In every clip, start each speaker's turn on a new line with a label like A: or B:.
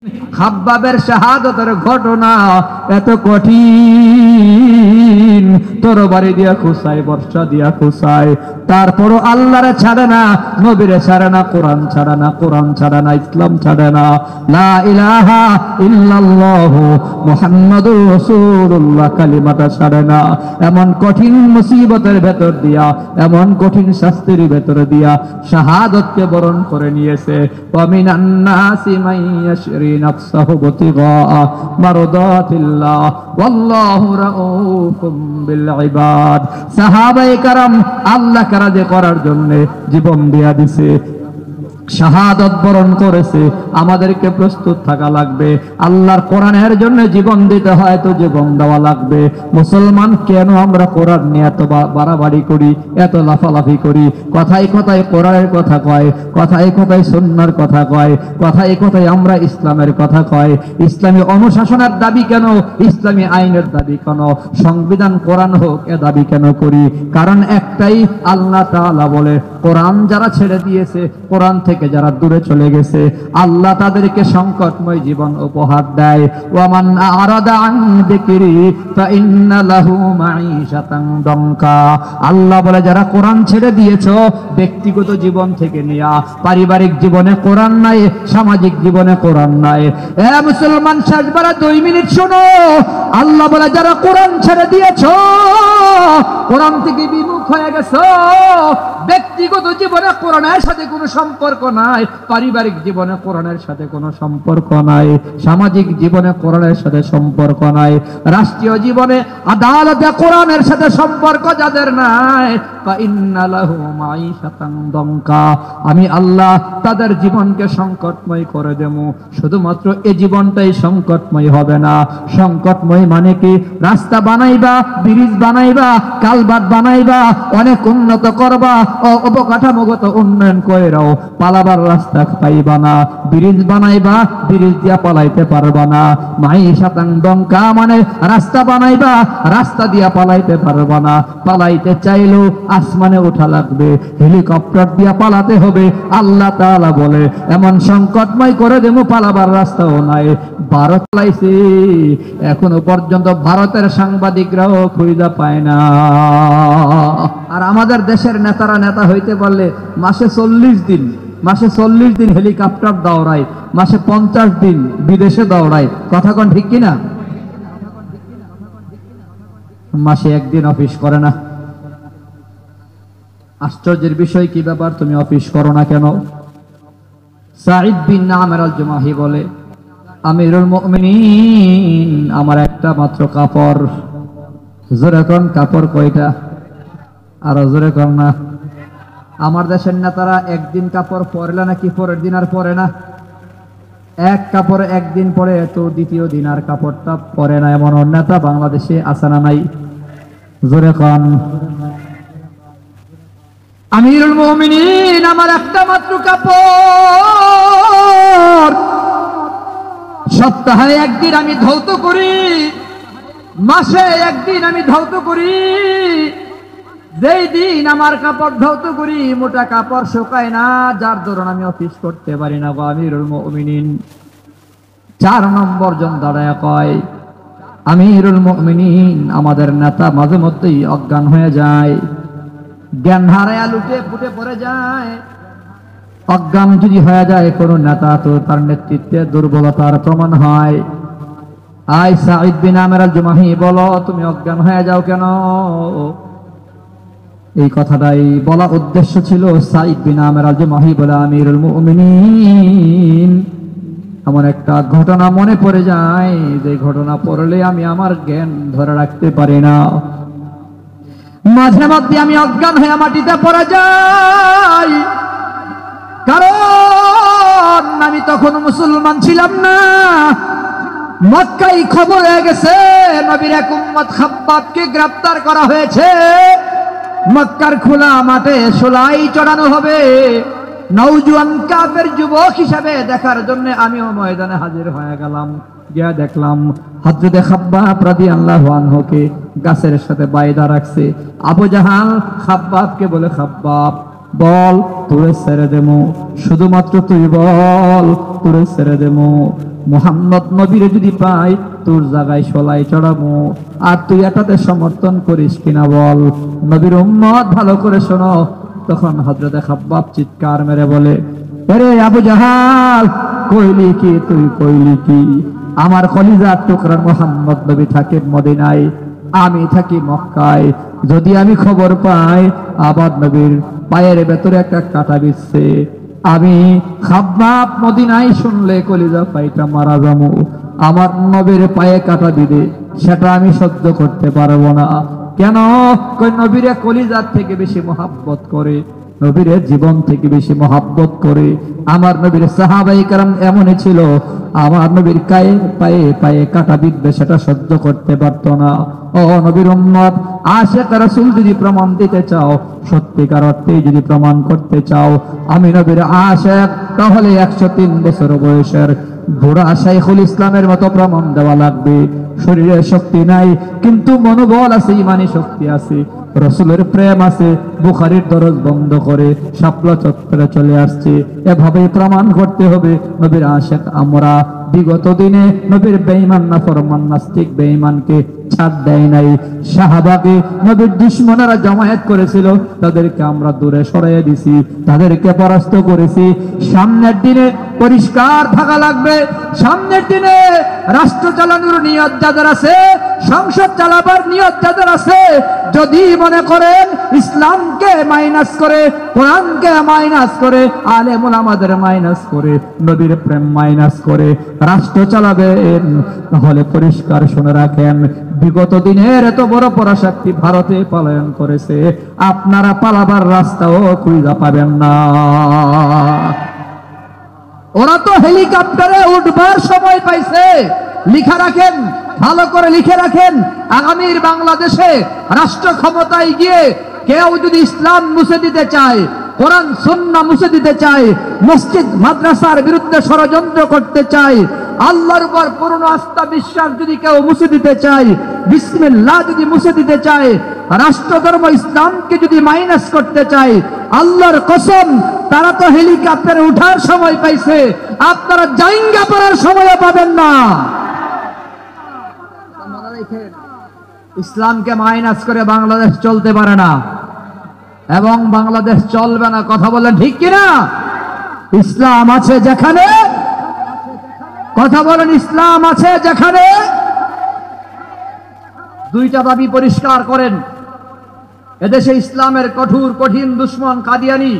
A: খাব্বাবের শাহাদাতের ঘটনা এত কঠিন, তরবারি দিয়া খুসায়, বর্ষা দিয়া খুসায়, তারপরও আল্লাহরে ছাড়ে না, নবীরে ছাড়ে না, কোরআন ছাড়ে না, কোরআন ছাড়ে না, ইসলাম ছাড়ে না, লা ইলাহা ইল্লাল্লাহু মুহাম্মাদুর রাসূলুল্লাহ কালিমাটা ছাড়ে না। এমন কঠিন মুসিবতের ভেতর দিয়া, এমন কঠিন শাস্তির ভেতর দিয়া শাহাদাতকে বরণ করে নিয়েছে। ওয়া মিনান নাসি মান ইয়াশরি নাফসাহু বিতিগা মারদাতিল্লাহ ওয়াল্লাহু রাউফুম বিল ইবাদ। সাহাবায়ে কেরাম আল্লাহকে রাজি করার জন্য জীবন দিয়া দিছে, শাহাদাত বরণ করেছে। আমাদেরকে প্রস্তুত থাকা লাগবে, আল্লাহর কোরআনের জন্য জীবন দিতে হয় তো জীবন দেওয়া লাগবে। মুসলমান কেন আমরা কোরআন নিয়ে এত বাড়াবাড়ি করি, এত লাফালাফি করি? কথায় কথায় কোরআনের কথা কয়, কথায় কথায় সুন্নাহর কথা কয়, কথায় কথায় আমরা ইসলামের কথা কয়। ইসলামী অনুশাসনের দাবি কেন, ইসলামী আইনের দাবি কেন, সংবিধান কোরআন হোক এ দাবি কেন করি? কারণ একটাই, আল্লাহ তাআলা বলে কোরআন যারা ছেড়ে দিয়েছে, কোরআন থেকে যারা দূরে চলে গেছে, আল্লাহ তাদেরকে সংকটময় জীবন উপহার দেয়। ওয়ামান আরাদা আন যিকরি ফাইন্না লাহু মাঈশাতান দানকা। আল্লাহ বলে যারা কোরআন ছেড়ে দিয়েছো, ব্যক্তিগত জীবন থেকে নিয়া পারিবারিক জীবনে কোরআন নাই, সামাজিক জীবনে কোরআন নাই। এ মুসলমান, শেষবার 2 মিনিট শোনো। আল্লাহ বলে যারা কোরআন ছেড়ে দিয়েছো, কোরআন থেকে বিমুখ হয়ে গেছো, ব্যক্তিগত জীবনে কোরআনের সাথে কোনো সম্পর্ক নাই, পারিবারিক জীবনে কোরআনের সাথে কোনো সম্পর্ক নাই, সামাজিক জীবনে কোরআনের সাথে সম্পর্ক নাই, রাষ্ট্রীয় জীবনে আদালতে কোরআনের সাথে সম্পর্ক যাদের নাই, ফাইন্না লাহু মাঈশাতান দানকা। আমি আল্লাহ তাদের জীবনকে সংকটময় করে দেব। শুধুমাত্র এই জীবনটাই সংকটময় হবে না। সংকটময় মানে কি? রাস্তা বানাইবা, ব্রিজ বানাইবা, কালভার্ট বানাইবা, অনেক উন্নত করবা, অবকাঠামোগত উন্নয়ন কইরাও পালাবার রাস্তা পাইবা না। ব্রিজ বানাইবা, ব্রিজ দিয়া পালাইতে পারবা না। মাঈশাতান দানকা মানে রাস্তা বানাইবা, রাস্তা দিয়া পালাইতে পারবা না। পালাইতে চাইলেও আসমানে ওঠা লাগবে, হেলিকপ্টার দিয়া পালাতে হবে। আল্লাহ তাআলা বলে এমন সংকটময় করে দেবো, পালাবার রাস্তাও নাই। ভারত লাইছে, এখনো পর্যন্ত ভারতের সাংবাদিকরাও খুঁজে পায় না। আর আমাদের দেশের নেতারা নেতা হইতে পারলে মাসে 40 দিন হেলিকপ্টার দৌড়ায়, মাসে 50 দিন বিদেশে দৌড়ায়। কথা কোন ঠিক কিনা? মাসে 1 দিন অফিস করে না। আশ্চর্যের বিষয়, কি ব্যাপার, তুমি অফিস করো না কেন? সাঈদ বিন আমর আল জুমাহি বলে, আমিরুল মুমিনিন, আমার একটা মাত্র কাপড়। জোরে কোন, কাপড় কয়টা? আর জোরে কোন না। আমার দেশের নেতারা একদিন কাপড় পরলে নাকি পরের দিন আর পরে না। এক কাপড় একদিন পরে তো দ্বিতীয় দিন আর কাপড়টা পরে না, এমন নেতা বাংলাদেশে আছে না নাই? জোরে কোন। আমিরুল মুমিনিন, আমার একটা মাত্র কাপড়, সপ্তাহে 1 দিন আমি ধৌত করি, মাসে 1 দিন আমি ধৌত করি। যেই দিন আমার কাপড় ধৌত করি, মোটা কাপড় শুকায় না, যার দরুন আমি অফিস করতে পারি না। আমিরুল মুমিনিন 4 নম্বর জন দাঁড়ায় কয়, আমিরুল মুমিনিন, আমাদের নেতা মাঝে মধ্যেই অজ্ঞান হয়ে যায়, জ্ঞান হারায়া লুটে ফুটে পড়ে যায়। অজ্ঞান যদি হয়ে যায় কোন নেতা, তো তার নেতৃত্বে দুর্বলতার প্রমাণ হয়। আই সাঈদ বিন আমর আল জুমাহি, বলো তুমি অজ্ঞান হয়ে যাও কেন? এই কথাটাই বলা উদ্দেশ্য ছিল। সাঈদ বিন আমর আল জুমাহি বলে, আমিরুল মুমিনিন, এমন একটা ঘটনা মনে পড়ে যায়, যে ঘটনা পড়লে আমি আমার জ্ঞান ধরে রাখতে পারি না। মাঝে মধ্যে আমি অজ্ঞান হয়ে মাটিতে পড়ে যাই, কারণ আমি তখন মুসলমান ছিলাম না। মক্কায় খবর হয়ে গেছে নবীর এক উম্মত খাব্বাবকে গ্রেফতার করা হয়েছে। মক্কার খোলা মাঠে সোলাই চড়ানো হবে, নওজোয়ান কাফের যুবক হিসাবে দেখার জন্য আমিও ময়দানে হাজির হয়ে গেলাম। গিয়া দেখলাম হযরতে খাব্বাব রাদিয়াল্লাহু আনহুকে গাছের সাথে বাইদা রাখছে। আবু জাহাল খাব্বাবকে বলে, খাব্বাব, বল তোরে ছেড়ে দেবো, শুধুমাত্র তুই বল তোরে ছেড়ে দেবো। মুহাম্মদ নবীরে যদি পাই তোর জায়গায় সলাই চড়াবো, আর তুই এটাতে সমর্থন করিস কিনা বল। নবীর উম্মত ভালো করে শোনো। তখন হযরতে খাব্বাব চিৎকার মেরে বলে, আরে আবু জাহাল, কইলি কি তুই, কইলি কি? আমার কলিজার টুকরা মুহাম্মদ নবী থাকে মদিনায়, আমি থাকি মক্কায়। যদি আমি খবর পাই আবার নবীর পায়ের ভেতরে একটা কাঁটা বিচ্ছে, আমি খাব্বাব মদিনায় শুনলে কলিজা পাইটা মারা যাবো। আমার নবীর পায়ে কাঁটা দিবে, সেটা আমি সহ্য করতে পারবো না। কেন? কই নবীরে কলিজার থেকে বেশি মহাব্বত করে, নবীরে জীবন থেকে বেশি মহাব্বত করে। আমার নবীর সাহাবায়ে কেরাম এমনই ছিল, আমার নবীর পায়ে পায়ে পায়ে কাঁটা বিঁধবে সেটা সহ্য করতে পারতো না। ও নবীর উম্মত, আশিক রাসূল যদি প্রমাণ দিতে চাও, সত্যিকার অর্থে যদি প্রমাণ করতে চাও আমি নবীর আশিক, তাহলে 103 বছর বয়সের বুড়া শাইখুল ইসলামের মতো প্রমাণ দেওয়া লাগবে। শরীরে শক্তি নাই কিন্তু মনোবল আছে, ইমানি শক্তি আছে, রাসূলের প্রেম আছে। বুখারীর দরজ বন্ধ করে শাপলা চত্বরে চলে আসছে। এভাবেই প্রমাণ করতে হবে নবীর আশিক আমরা। বিগত দিনে নবীর বেঈমান নাফরমান নাস্তিক বেঈমানকে ছাড় দেয় নাই। সাহাবাকে নবীর দুশমনেরা জমায়েত করেছিল, তাদেরকে আমরা দূরে সরিয়ে দিছি, তাদেরকে পরাস্ত করেছি। সামনের দিনে পরিষ্কার থাকা লাগবে। সামনের দিনে রাষ্ট্র চালানোর নিয়ত যাদের আছে, সংসদ চালাবার নিয়ত যাদের আছে, যদি মনে করেন ইসলামকে মাইনাস করে, কোরআনকে মাইনাস করে, আলেম ওলামাদের মাইনাস করে, নবীর প্রেম মাইনাস করে রাষ্ট্র চালাবেন, তাহলে পরিষ্কার শুনে রাখেন, বিগত দিনের এত বড় পরাশক্তি ভারতে পলায়ন করেছে, আপনারা পালাবার রাস্তাও খুঁজে পাবেন না। ওরা তো হেলিকপ্টারে উঠবার সময় পাইছে। লিখে রাখেন, ভালো করে লিখে রাখেন, আগামীর বাংলাদেশে রাষ্ট্র ক্ষমতায় গিয়ে কেউ যদি ইসলাম মুছে দিতে চায়, কোরআন সুন্নাহ মুছে দিতে চায়, মসজিদ মাদ্রাসার বিরুদ্ধে ষড়যন্ত্র করতে চায়, আল্লাহর উপর পূর্ণ আস্থা বিশ্বাস যদি কেউ মুছে দিতে চায়, বিসমিল্লাহ যদি মুছে দিতে চায়, রাষ্ট্র ধর্ম ইসলামকে যদি মাইনাস করতে চায়, আল্লাহর কসম তারা তো হেলিকপ্টারে উঠার সময় পাইছে, আপনারা জাইঙ্গা পড়ার সময় পাবেন না। ইসলামকে মাইনাস করে বাংলাদেশ চলতে পারে না এবং বাংলাদেশ চলবে না। কথা বলেন ঠিক কিনা? ইসলাম আছে যেখানে, কথা বলেন, ইসলাম আছে যেখানে। দুইটা দাবি পরিষ্কার করেন। এদেশে ইসলামের কঠিন দুশ্মন কাদিয়ানি,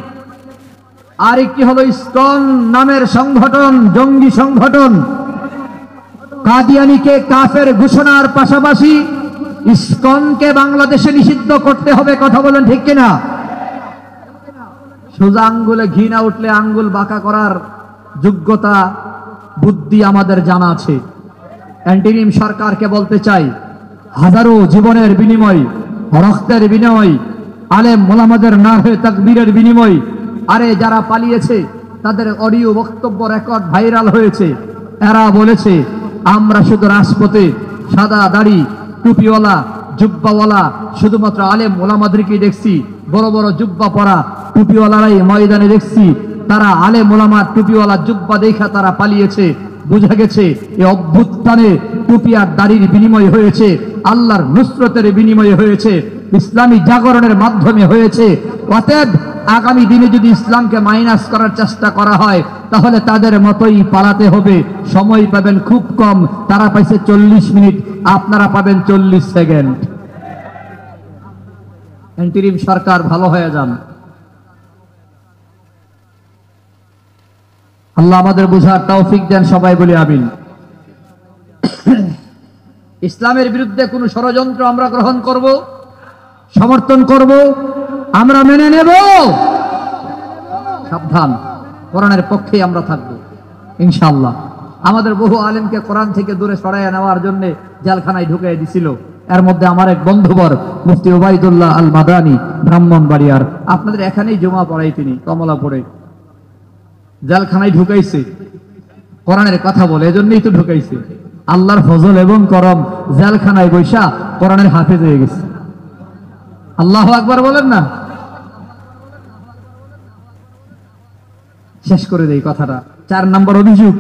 A: আর একটি হলো ইসকন নামের সংগঠন, জঙ্গি সংগঠন। কাদিয়ানিকে কাফের ঘোষণার পাশাপাশি ইসকনকে বাংলাদেশে নিষিদ্ধ করতে হবে। কথা বলেন ঠিক কিনা? সোজা আঙ্গুলে ঘি না উঠলে আঙ্গুল বাঁকা করার যোগ্যতা বুদ্ধি আমাদের জানা আছে। অ্যান্টিনিম সরকারকে বলতে চাই, হাজারো জীবনের বিনিময়, রক্তের বিনিময়, আলেম ওলামাদের নাহে তাকবীরের বিনিময়, আরে যারা পালিয়েছে তাদের অডিও বক্তব্য রেকর্ড ভাইরাল হয়েছে। এরা বলেছে আমরা শুধু রাজপথে সাদা দাড়ি টুপিওয়ালা জুব্বাওয়ালা শুধুমাত্র আলেম ওলামাদেরকেই দেখছি, বড় বড় জুব্বা পরা টুপিওয়ালারাই ময়দানে দেখছি। তারা আলেম ওলামার টুপিওয়ালা জুব্বা দেখা তারা পালিয়েছে। বুঝা গেছে এই অভ্যুত্থানে টুপি আর দাড়ির বিনিময় হয়েছে, আল্লাহর নুসরতের বিনিময় হয়েছে, ইসলামী জাগরণের মাধ্যমে হয়েছে। অতএব আগামী দিনে যদি ইসলামকে মাইনাস করার চেষ্টা করা হয় তাহলে তাদের মতোই পালাতে হবে। সময় পাবেন খুব কম, তারা পাইছে 40 মিনিট, আপনারা পাবেন 40 সেকেন্ড। ইন্টারিম সরকার ভালো হয়ে যান। আল্লাহ আমাদের বুঝার তৌফিক দেন, সবাই বলি আমিন। ইসলামের বিরুদ্ধে কোন ষড়যন্ত্র আমরা গ্রহণ করব, সমর্থন করব, আমরা মেনে নেব। সাবধান, কোরআনের পক্ষে আমরা থাকব ইনশাআল্লাহ। আমাদের বহু আলেমকে কোরআন থেকে দূরে সরাইয়া নেওয়ার জন্য জেলখানায় ঢুকিয়ে দিছিল। এর মধ্যে আমার এক বন্ধুবর মুফতি ওবাইদুল্লাহ আল মাদানী, ব্রাহ্মণবাড়িয়ার, আপনাদের এখানেই জমা পড়াই, তিনি কমলাপুরে জেলখানায় ঢুকাইছে। কোরআনের কথা বলে, এজন্যই তো ঢুকাইছে। আল্লাহর ফজল এবং করম, জেলখানায় বৈশা কোরআনের হাফেজ হয়ে গেছে। আল্লাহু আকবার বলেন না। শেষ করে দেই কথাটা। 4 নম্বর অভিযোগ,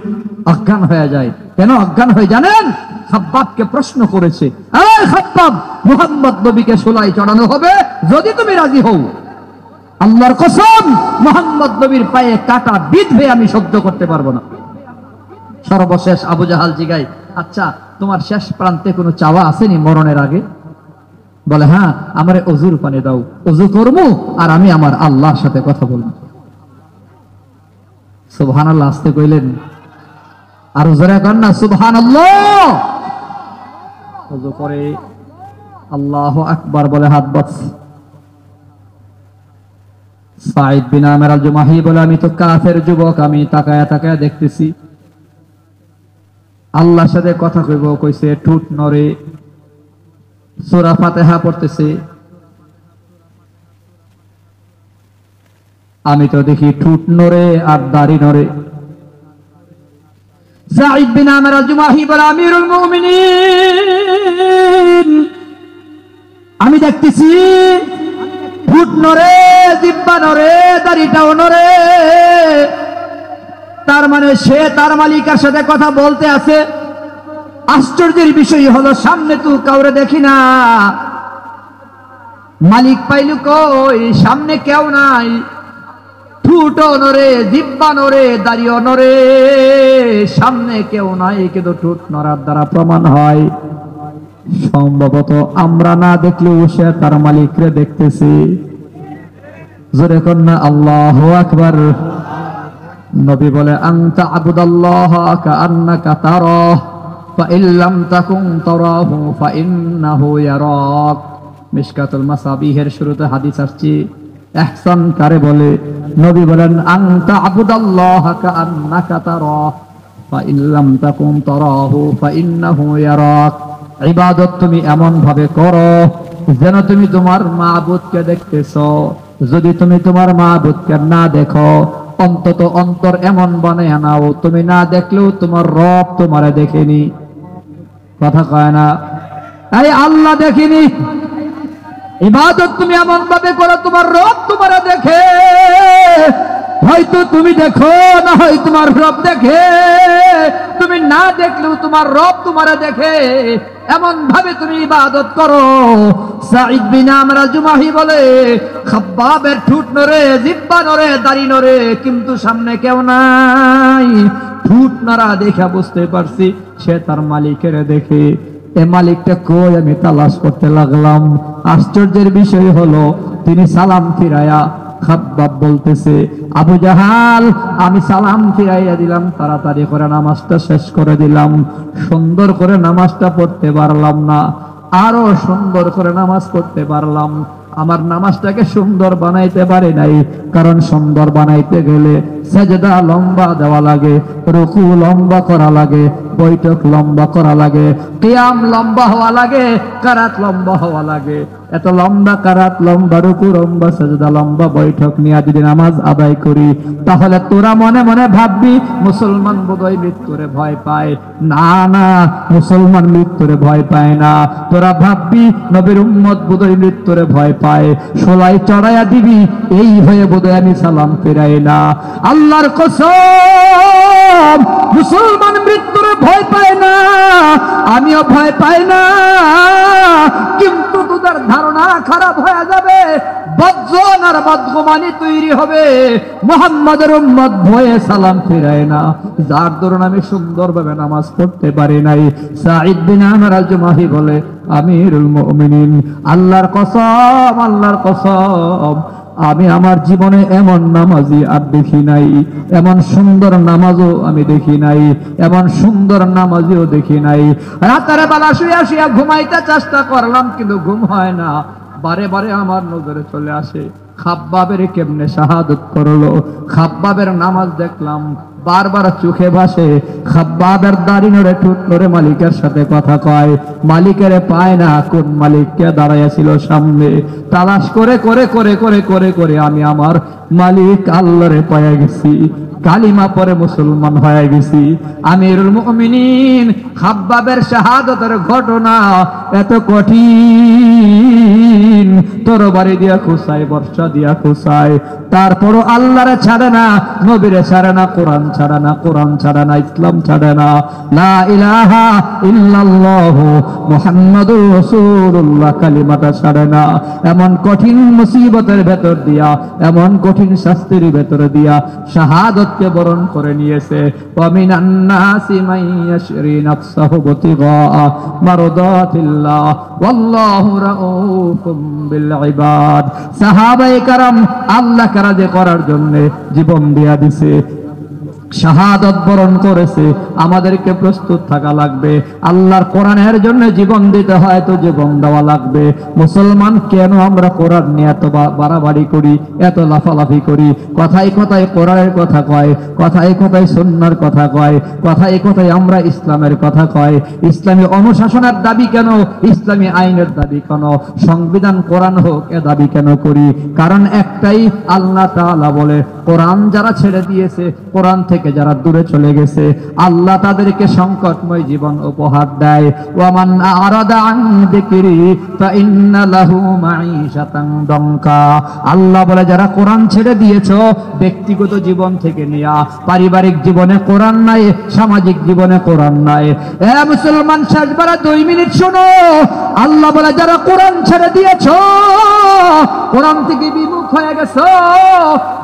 A: অজ্ঞান হয়ে যায়। কেন অজ্ঞান হয়ে জানেন? খাব্বাবকে প্রশ্ন করেছে, এই খাব্বাব, মুহাম্মদ নবীকে শোলাই চড়ানো হবে যদি তুমি রাজি হও। আল্লাহর কসম, মুহাম্মদ নবীর পায়ে কাটা বিঁধবে আমি সহ্য করতে পারবো না। সর্বশেষ আবু জাহাল জিগায়, আচ্ছা তোমার শেষ প্রান্তে কোনো চাওয়া আসেনি মরণের আগে? বলে, হ্যাঁ, আমারে ওযুর পানি দাও, ওযু করবো আর আমি আমার আল্লাহর সাথে কথা বলবো। সুবহানাল্লাহ আসতে কইলেন, আর জোরে কর না সুবহানাল্লাহ। ওযু করে আল্লাহু আকবার বলে হাত বাঁধছে। সাঈদ বিন আমির আল জুমাহি বলে, আমি তো কাফের যুবক, আমি তাকায়া তাকায়া দেখতেছি। আল্লাহর সাথে কথা কইব কইছে, ঠুট নড়ে, সূরা ফাতিহা পড়তেছে, আমি তো দেখি ঠুট নড়ে আর দাড়ি নড়ে। সাঈদ বিন আমির আল জুমাহি বলে, আমিরুল মুমিনিন, আমি দেখতেছি ঠুট নড়ে, জিহ্বা নড়ে, দাড়িটাও নড়ে। তার মানে সে তার মালিকের সাথে কথা বলতে আছে। আশ্চর্যের বিষয় হলো, সামনে তো কাউরে দেখি না, মালিক পাইলু কই? সামনে কেউ নাই, ঠুটও নড়ে, জিহ্বা নড়ে, দাড়িও নড়ে, সামনে কেউ নাই, কিন্তু ঠুট নড়ার দ্বারা প্রমাণ হয় সম্ভবত আমরা না দেখলেও সে তার মালিকরে দেখতেছে। জোরে কন্যা আল্লাহু আকবার। নবী বলে, আনতা আবুদাল্লাহ কাআন্নাকা তারাহ ফাইন লাম তাকুন তারাহু ফাইন্নাহু ইয়ারাক। মিশকাতুল মাসাবিহের শুরুতে হাদিস আসছে, ইহসান কারে বলে? নবী বলেন, আনতা আবুদাল্লাহ কাআন্নাকা তারাহ ফাইন লাম তাকুন তারাহু ফাইন্নাহু ইয়ারাক। ইবাদত তুমি এমন ভাবে করো যেন তুমি তোমার মাবুদকে দেখতেছো। যদি তুমি তোমার মাবুদকে না দেখো, অন্তত অন্তর এমন বানায় নাও তুমি না দেখলেও তোমার রব তোমারে দেখেনি। কথা কয় না? এই আল্লাহ দেখেনি। ইবাদত তুমি এমন ভাবে করো তোমার রব তোমারে দেখে। হয়তো তুমি দেখো না হয় তোমার রব দেখে, তুমি না দেখলেও তোমার রব তোমারে দেখে। এমন ভাবে তুমি ইবাদত করো। সাঈদ বিন আমির আল জুমাহি বলে, খাব্বাবের ঠুট নড়ে, জিহ্বা নড়ে, দাড়ি নড়ে, কিন্তু সামনে কেউ নাই। ঠুট নড়া দেখা বুঝতে পারছি সে তার মালিকের দেখে। এ মালিকটা কই আমি তালাশ করতে লাগলাম। আশ্চর্যের বিষয় হলো, তিনি সালাম ফিরায়া খাব্বাব বলতেছে, আবু জাহাল, আমি সালাম ফিরাইয়া দিলাম, তাড়াতাড়ি করে নামাজটা শেষ করে দিলাম, সুন্দর করে নামাজটা পড়তে পারলাম না, আরো সুন্দর করে নামাজ পড়তে পারলাম। আমার নামাজটাকে সুন্দর বানাইতে পারি নাই, কারণ সুন্দর বানাইতে গেলে সেজদা লম্বা দেওয়া লাগে, রুকু লম্বা করা লাগে, বৈঠক লম্বা করা লাগে, কিয়াম লম্বা হওয়া লাগে, কারাত লম্বা হওয়া লাগে। এত লম্বা কারাত, লম্বা রুকু, লম্বা সেজদা, লম্বা বৈঠক নিয়ে যদি নামাজ আদায় করি, তাহলে তোরা মনে মনে ভাববি মুসলমান বোধহয় মৃত্যুরে ভয় পায়। না না, মুসলমান মৃত্যুরে ভয় পায় না। তোরা ভাববি নবীর উম্মত বোধহয় মৃত্যুরে ভয় পায়, শোলাই চড়াইয়া দিবি, এই হয়ে বোধহয় আমি সালাম ফিরাই না। আল্লাহর কসম, মুসলমান মৃত্যুরে ভয় পায় না, আমিও ভয় পাই না, কিন্তু তোদের ধারণা খারাপ হয়ে যাবে, বদজন আর বদগুমানি তৈরি হবে। মুহাম্মাদের উম্মত ভয়ে সালাম ফিরায় না, যার দরুন আমি সুন্দরভাবে নামাজ পড়তে পারি নাই। সাঈদ বিন আমির আল জুমাহি বলে, আমিরুল মুমিনিন, আল্লাহর কসম, আল্লাহর কসম, আমি আমার জীবনে এমন নামাজি আর দেখি নাই, এমন সুন্দর নামাজও আমি দেখি নাই, এমন সুন্দর নামাজিও দেখি নাই। রাতের বেলা শুয়ে শুয়ে ঘুমাইতে চেষ্টা করলাম, কিন্তু ঘুম হয় না। বারে বারে আমার নজরে চলে আসে খাব্বাবের কেমনে শাহাদত করলো। খাব্বাবের নামাজ দেখলাম, বারবার চোখে ভাসে। খাব্বাবের দাড়ি নড়ে, ঠোঁট নড়ে, মালিকের সাথে কথা কয়, মালিকের পায় না, কোন মালিককে দাঁড়াইয়াছিল সামনে। তালাশ করে করে করে করে করে করে আমি আমার মালিক আল্লাহরে পাইয়া গেছি। কালিমা পরে মুসলমান হয়ে গেছি। আমিরুল মুমিনিন খাব্বাবের শাহাদতের ঘটনা এত কঠিন, দিন তরবারি দিয়া খুসায়, বর্ষা দিয়া খুসায়, তারপরও আল্লাহরে ছাড়ে না, নবীরে ছাড়ে না, কোরআন ছাড়ে না, কোরআন ছাড়ে না, ইসলাম ছাড়ে না, লা ইলাহা ইল্লাল্লাহু মুহাম্মাদুর রাসূলুল্লাহ কালিমাটা ছাড়ে না। এমন কঠিন মুসিবতের ভেতর দিয়া, এমন কঠিন শাস্তির ভেতর দিয়া শাহাদাতকে বরণ করে নিয়েছে। ওয়া মিনান নাসি মান ইয়াশরি নাফসাহু বিতিগা মারদাতিল্লাহ ওয়াল্লাহু রাউফুম বিল ইবাদ। সাহাবায়ে কেরাম আল্লাহ কারাজে করার জন্য জীবন দিয়া দিছে, শাহাদাত বরণ করেছে। আমাদেরকে প্রস্তুত থাকা লাগবে। আল্লাহর কোরআনের জন্য জীবন দিতে হয় তো জীবন দেওয়া লাগবে। মুসলমান কেন আমরা কোরআন নিয়ে এত বাড়াবাড়ি করি, এত লাফালাফি করি? কথায় কথায় কোরআনের কথা কয়, কথায় কথায় সুন্নাহর কথা কয়, কথায় কথায় আমরা ইসলামের কথা কয়। ইসলামী অনুশাসনের দাবি কেন, ইসলামী আইনের দাবি কেন, সংবিধান কোরআন হোক এ দাবি কেন করি? কারণ একটাই, আল্লাহ তাআলা বলে কোরআন যারা ছেড়ে দিয়েছে, কোরআন থেকে যারা দূরে চলে গেছে, আল্লাহ তাদেরকে সংকটময় জীবন উপহার দেয়। ওয়ামান আরাদা আন যিকরি ফাইন্না লাহু মাঈশাতান দানকা। আল্লাহ বলে যারা কোরআন ছেড়ে দিয়েছো, ব্যক্তিগত জীবন থেকে নিয়া পারিবারিক জীবনে কোরআন নাই, সামাজিক জীবনে কোরআন নাই। এ মুসলমান, শেষবার 2 মিনিট শোনো। আল্লাহ বলে যারা কোরআন ছেড়ে দিয়েছো, কোরআন থেকে বিমুখ হয়ে গেছো,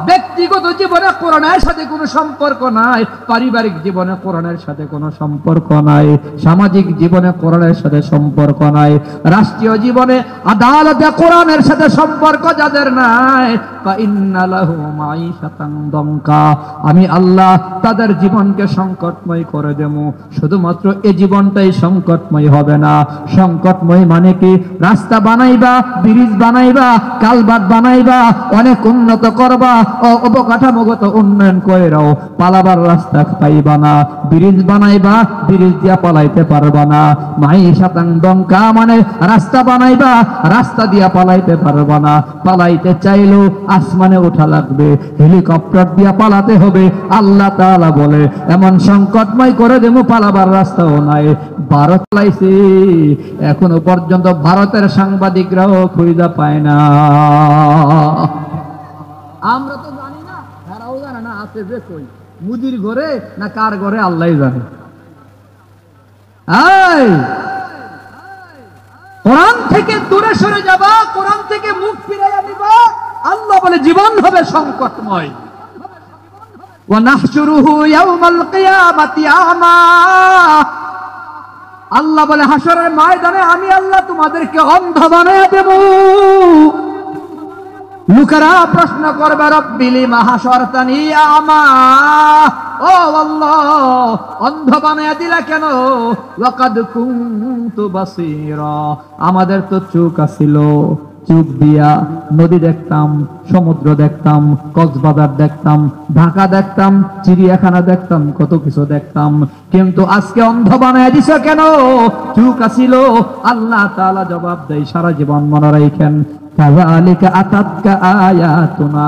A: ব্যক্তিগত জীবনে কোরআনের সাথে কোনো সম্পর্ক নাই, পারিবারিক জীবনে কোরআনের সাথে কোনো সম্পর্ক নাই, সামাজিক জীবনে কোরআনের সাথে সম্পর্ক নাই, রাষ্ট্রীয় জীবনে আদালতে কোরআনের সাথে সম্পর্ক যাদের নাই, ফাইন্না লাহু মাঈশাতান দানকা। আমি আল্লাহ তাদের জীবনকে সংকটময় করে দেব। শুধুমাত্র এই জীবনটাই সংকটময় হবে না। সংকটময় মানে কি? রাস্তা বানাইবা, ব্রিজ বানাইবা, কালভার্ট বানাইবা, অনেক উন্নত করবা, অবকাঠামোগত উন্নয়ন কইরাও পালাবার রাস্তা পাইবা না। ব্রিজ বানাইবা, ব্রিজ দিয়া পালাইতে পারবা না। মাঈশাতান দানকা মানে রাস্তা বানাইবা, রাস্তা দিয়া পালাইতে পারবা না। পালাইতে চাইলেও আসমানে ওঠা লাগবে, হেলিকপ্টার দিয়া পালাতে হবে। আল্লাহ তাআলা বলে এমন সংকটময় করে দেব, পালাবার রাস্তাও নাই। ভারত লাইছে, এখনো পর্যন্ত ভারতের সাংবাদিকরাও খুঁজে পায় না। আমরা তো জানি না, তারাও জানে না আছে যে কই, মুদির ঘরে না কার ঘরে আল্লাহই জানে। কোরআন থেকে দূরে সরে যাবা, কোরআন থেকে মুখ ফিরাইয়া দিবা, আল্লাহ বলে জীবন হবে সংকটময়। ওয়া নাহশুরুহু ইয়াওমাল কিয়ামাতি আমা। আল্লাহ বলে হাসরের ময়দানে আমি আল্লাহ তোমাদেরকে অন্ধ বানায়া দেব। লোকেরা প্রশ্ন করবে, রব্বি লিমা হাশারতানি আমা। ও আল্লাহ, অন্ধ বানায়া দিলা কেন? ওয়াকাদ কুনতু বাসীরা। আমাদের তো চোখ আছিল, চোখ দিয়া নদী দেখতাম, সমুদ্র দেখতাম, কক্সবাজার দেখতাম, ঢাকা দেখতাম, চিড়িয়াখানা দেখতাম, কত কিছু দেখতাম, কিন্তু আজকে অন্ধ বানায় দিছ কেন? চোখ আছিল। আল্লাহ তাআলা জবাব দেয়, সারা জীবন মনে রাখেন, কাযালিকা আতাতকা আয়াতুনা।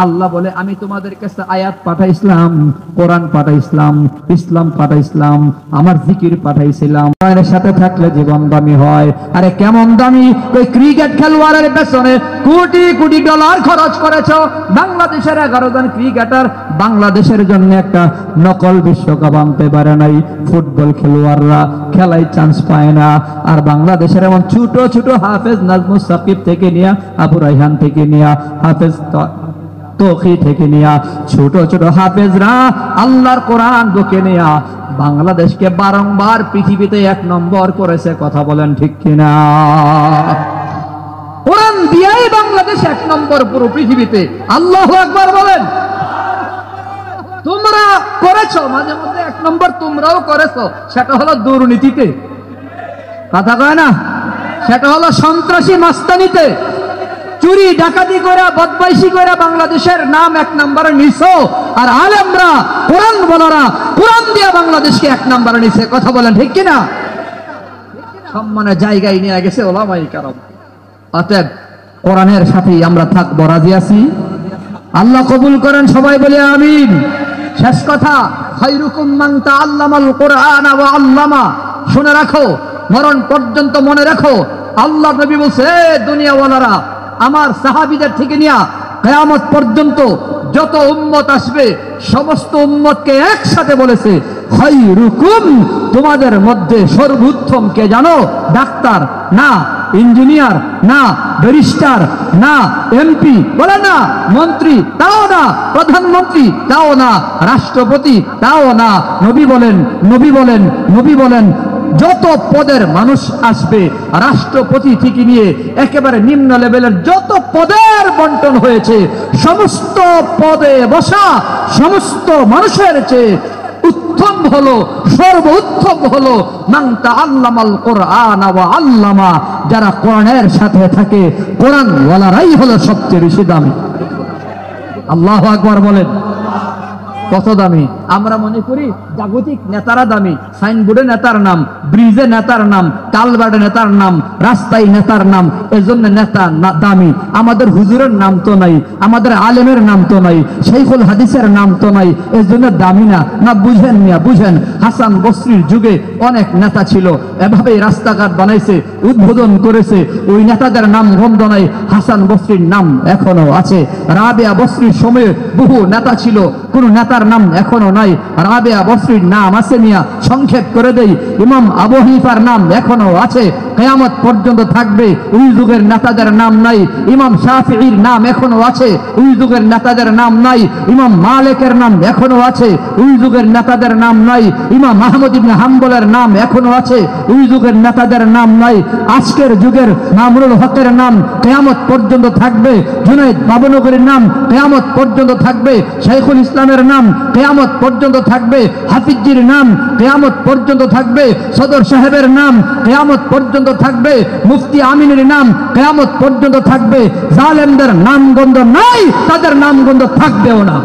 A: আল্লাহ বলে আমি তোমাদের কাছে আয়াত পাঠাইছিলাম, কোরআন পাঠাইছিলাম, ইসলাম পাঠাইছিলাম, আমার জিকির পাঠাইছিলাম। এর সাথে থাকলে জীবন দামি হয়। আরে কেমন দামি? ওই ক্রিকেট খেলোয়াড়ের পেছনে কোটি কোটি ডলার খরচ করেছো। বাংলাদেশের 11 জন ক্রিকেটার বাংলাদেশের জন্য একটা নকল বিশ্বকাপ আনতে পারে নাই। ফুটবল খেলোয়াড়রা খেলায় চান্স পায় না। আর বাংলাদেশের এমন ছোট ছোট হাফেজ নাজমুস সাকিব থেকে নিয়া, আবু রায়হান থেকে নিয়া, হাফেজ তৌকি থেকে নিয়া, ছোট ছোট হাফেজরা আল্লাহর কোরআন বুকে নিয়া বাংলাদেশকে বারংবার পৃথিবীতে 1 নম্বর করেছে। কথা বলেন ঠিক কিনা? কোরআন দিয়াই বাংলাদেশ 1 নম্বর পুরো পৃথিবীতে। আল্লাহু আকবার বলেন। তোমরা করেছো, মাঝে মধ্যে 1 নম্বর তোমরাও করেছো, সেটা হলো দুর্নীতিতে। কথা কয় না? সেটা হলো সন্ত্রাসী মাস্তানিতে, চুরি ডাকাতি করে, বদমাইশি করে বাংলাদেশের নাম 1 নম্বরে নিছো। আর আলেমরা, কোরআন বলারা কোরআন দিয়া বাংলাদেশকে 1 নম্বরে নিছে। কথা বলেন ঠিক কিনা? সম্মানের জায়গায় নিয়ে গেছে ওলামায়ে কেরাম। অতএব কোরআনের সাথেই আমরা থাকবো। রাজি আছি? আল্লাহ কবুল করেন, সবাই বলে আমিন। শেষ কথা, খায়রুকুম মান তাআল্লামাল কুরআনা ওয়া আল্লামা। শুনে রাখো, মরণ পর্যন্ত মনে রাখো, আল্লাহ নবী বলছে, দুনিয়াওয়ালারা আমার সাহাবীদের থেকে নিয়া কিয়ামত পর্যন্ত যত উম্মত আসবে সমস্ত উম্মতকে একসাথে বলেছে, খায়রুকুম, তোমাদের মধ্যে সর্বোত্তম কে জানো? ডাক্তার না, ইঞ্জিনিয়ার না, ব্যারিস্টার না, এমপি বলে না, মন্ত্রী তাও না, প্রধানমন্ত্রী তাও না, রাষ্ট্রপতি তাও না। নবী বলেন যত পদের মানুষ আসবে রাষ্ট্রপতি থেকে নিয়ে একেবারে নিম্ন লেভেলের যত পদের বন্টন হয়েছে, সমস্ত পদে বসা সমস্ত মানুষের চেয়ে উত্তম হলো, সর্বোত্তম হলো মান তাআল্লামাল কুরআন ওয়া আল্লামা, যারা কোরআনের সাথে থাকে। কোরআন ওয়ালারাই হলো সবচেয়ে বেশি দামি। আল্লাহু আকবার বলেন। কত দামি? আমরা মনে করি জাগতিক নেতারা দামি, সাইনবোর্ডে নেতার নাম, ব্রিজে নেতার নাম, কালভার্টে নেতার নাম, রাস্তায় নেতার নাম, এজন্য নেতা দামি। আমাদের হুজুরের নাম তো নাই, আমাদের আলেমের নাম তো নাই, শাইখুল হাদিসের নাম তো নাই, এজন্য দামি না। না বুঝেন মিয়া, বুঝেন। হাসান বসরির যুগে অনেক নেতা ছিল, এভাবেই রাস্তাঘাট বানাইছে, উদ্বোধন করেছে, ওই নেতাদের নাম গন্ধ নাই, হাসান বসরির নাম এখনো আছে। রাবেয়া বসরির সময়ে বহু নেতা ছিল, কোন নেতার নাম এখনো নাই। রাবেয়া বসরির নাম আছে মিয়া, সংক্ষেপ করে দেই, ইমাম আবু হানিফার নাম এখনো আছে, কিয়ামত পর্যন্ত থাকবে। ওই যুগের নেতাদের নাম নাই। ইমাম শাফিঈর নাম এখনো আছে, ওই যুগের নেতাদের নাম নাই। ইমাম মালিকের নাম এখনো আছে, ওই যুগের নেতাদের নাম নাই। ইমাম আহমদ ইবনে হাম্বলের নাম এখনো আছে, ওই যুগের নেতাদের নাম নাই। আজকের যুগের মামুনুল হকের নাম কিয়ামত পর্যন্ত থাকবে। জুনাইদ বাবনগরীর নাম কিয়ামত পর্যন্ত থাকবে। শাইখুল ইসলামের নাম কিয়ামত পর্যন্ত থাকবে। হাফিজির নাম কিয়ামত পর্যন্ত থাকবে। সদর সাহেবের নাম কিয়ামত পর্যন্ত থাকবে। মুফতি আমিনের নাম কিয়ামত পর্যন্ত থাকবে। জালেমদের নামগন্ধ নাই, তাদের নামগন্ধ থাকবেও না।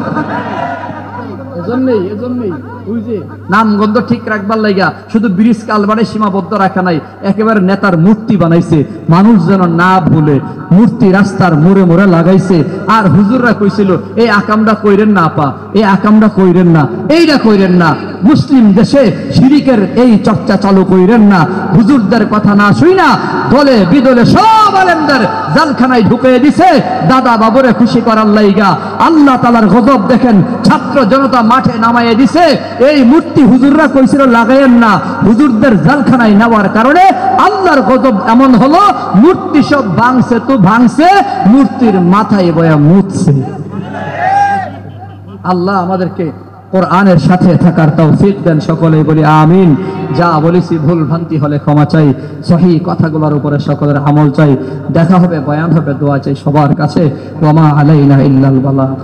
A: এজন্যই ওই যে নামগন্ধ ঠিক রাখবার লাগা শুধু ব্রিজ কালভার্টে সীমাবদ্ধ রাখা নাই, একেবারে নেতার মূর্তি বানাইছে, মানুষ যেন না ভুলে মূর্তি রাস্তার মোড়ে মোড়ে লাগাইছে। আর হুজুররা কইছিল, এই আকামটা কইরেন না আপা, এই আকামটা কইরেন না, এইটা কইরেন না, মুসলিম দেশে শিরিকের এই চর্চা চালু কইরেন না। হুজুরদের কথা না শুই না দলে বিদলে সব আলেমদের জালখানায় ঢুকিয়ে দিছে দাদা বাবুরে খুশি করার লাইগা। আল্লাহ তাআলার গজব দেখেন, ছাত্র জনতা মাঠে নামাইয়ে দিছে। এই মূর্তি হুজুররা কইছিল লাগাইয়েন না, হুজুরদের জালখানায় নেওয়ার কারণে আল্লাহর গজব এমন হলো, মূর্তি সব ভাঙছে তো ভাঙছে, মূর্তির মাথায় বয়া মুছছে। আল্লাহ আমাদেরকে কোরআনের সাথে থাকার তৌফিক দেন, সকলে বলি আমিন। যা বলেছি ভুল ভ্রান্তি হলে ক্ষমা চাই, সহি কথাগুলোর উপরে সকলের আমল চাই। দেখা হবে, বয়ান হবে, দোয়া চাই সবার কাছে। ওয়া মা আলাইনা ইল্লাল বালাগ।